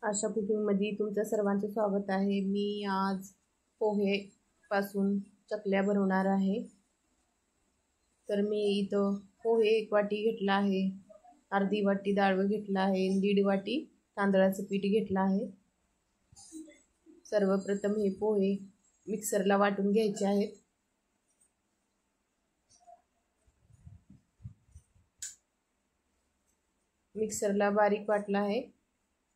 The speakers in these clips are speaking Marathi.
आशा कुकिंगमध्ये तुमचं सर्वांचं स्वागत आहे। मी आज पोहे पासून चकल्या बनवणार आहे। तर मी इथं पोहे 1 वाटी घेतला आहे, अर्धी वाटी डाळ घेतला आहे, 1.5 वाटी तांदळाचं पीठ घेतलं आहे। सर्वप्रथम हे पोहे मिक्सरला वाटून घ्यायचे आहेत। मिक्सरला बारीक वाटला आहे।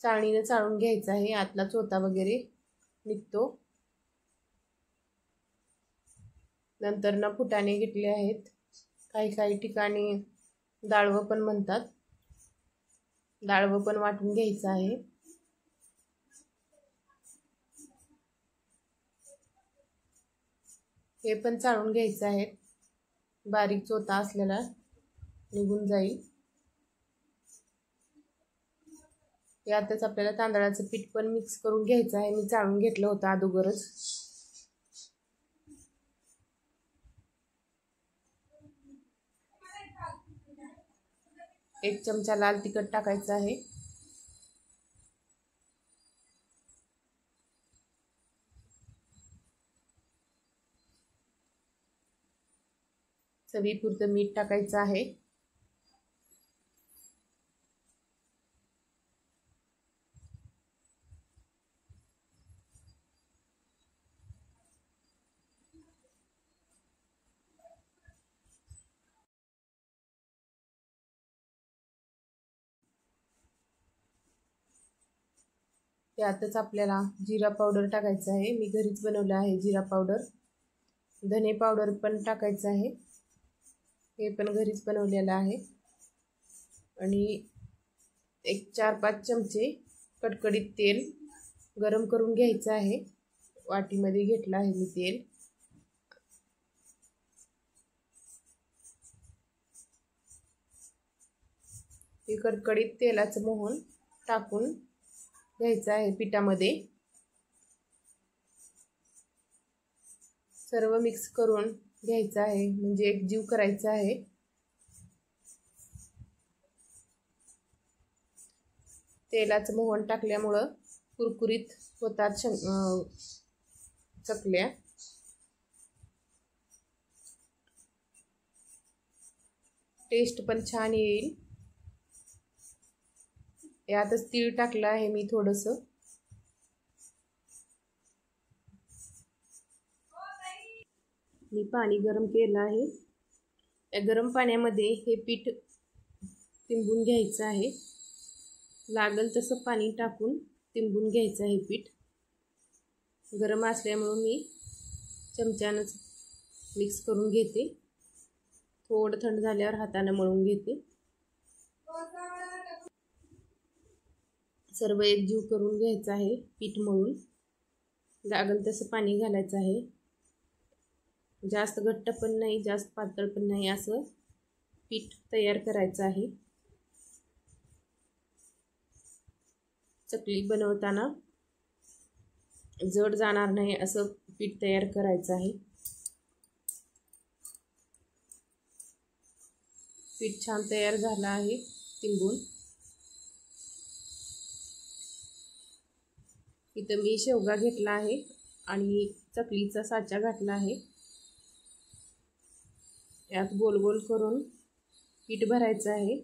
चाळणीने चाळून घ्यायचा आहे, आतला चोथा वगैरे निघतो। नंतर ना फुटाणे घेतले आहेत, काही ठिकाणी डाळवं पण म्हणतात। डाळवं पण वाटून घ्यायचं आहे। हे पण चाळून घ्यायचं आहे, बारीक चोथा असलेला निघून जाईल। यातच आपल्याला तांदळाचं पीठ पण मिक्स करून घ्यायचं आहे। मी चाळून घेतलं होतं अगोदरच। 1 चमचा लाल तिखट टाकायचं आहे। चवीपुरतं मीठ टाकायचं आहे। त्यातच आपल्याला जिरा पावडर टाकायचं आहे। मी घरीच बनवलं आहे जिरा पावडर। धने पावडर पण टाकायचं आहे, हे पण घरीच बनवलेलं आहे। आणि एक 4-5 चमचे कडकडीत तेल गरम करून घ्यायचं आहे। वाटीमध्ये घेतलं आहे मी तेल। हे कडकडीत तेलाचं मोहन टाकून घ्यायचं आहे पिठामध्ये। सर्व मिक्स करून घ्यायचं आहे, म्हणजे एकजीव करायचा आहे। तेलाचं मोहन टाकल्यामुळं कुरकुरीत होतात चकल्या। टेस्ट पण छान येईल। यातच तीळ टाकलं आहे मी थोडंसं। मी पाणी गरम केलं आहे। या गरम पाण्यामध्ये हे पीठ तिंबून घ्यायचं आहे। लागल तसं पाणी टाकून तिंबून घ्यायचं आहे पीठ। गरम असल्यामुळे मी चमच्यानंच मिक्स करून घेते। थोडं थंड झाल्यावर हाताने मळून घेते। सर्व एकजीव करून घ्यायचं आहे पीठ मळून। लागल तसं पाणी घालायचं आहे। जास्त घट्ट पण नाही, जास्त पातळ पण नाही, असं पीठ तयार करायचं आहे। चकली बनवताना जड जाणार नाही असं पीठ तयार करायचं आहे। पीठ छान तयार झालं आहे तिंबून। इथं मी शेवगा घेतला आहे आणि चकलीचा साचा घातला आहे। यात गोल गोल करून पीठ भरायचं आहे।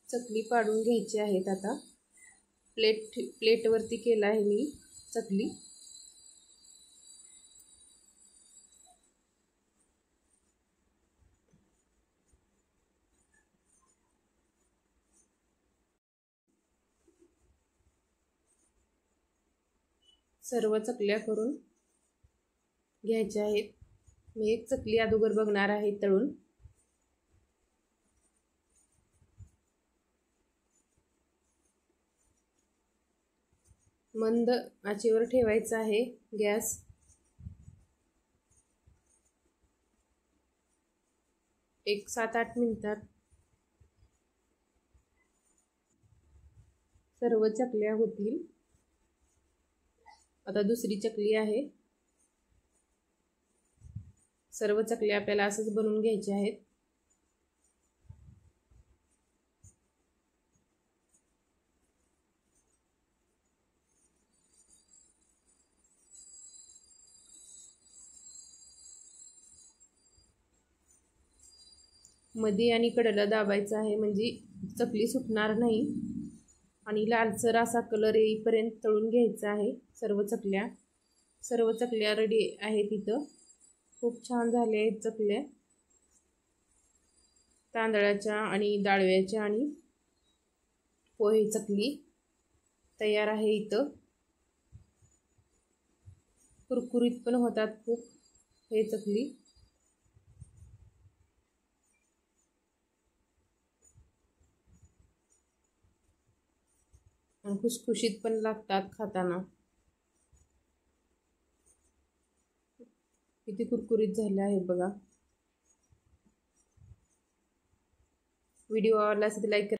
चकली पाडून घ्यायची आहेत। आता प्लेटवरती केला आहे मी चकली। सर्व चकल्या करून घ्यायच्या आहेत। मी एक चकली अगोदर बघणार आहे तळून। मंद आचेवर ठेवायचा आहे गॅस। एक 7-8 मिनिटात सर्व चकल्या होतील। आता दुसरी चकली आहे. सर्व चकल्या आपल्याला असंच बनवून घ्यायच्या आहेत. मध्ये आणि कडेला दाबायचं आहे, म्हणजे चकली सुटणार नाही. आणि लालसर असा कलर येईपर्यंत तळून घ्यायचा आहे सर्व चकल्या रेडी आहेत. इथं खूप छान झाले आहेत चकल्या. तांदळाच्या आणि डाळव्याच्या आणि पोहे चकली तयार आहे. इथं कुरकुरीत पण होतात खूप हे चकली. आणि खुसखुशीत पण लागतात खाताना. किती कुरकुरीत झाले आहे बघा. व्हिडिओ आवडला असेल तर लाईक करा.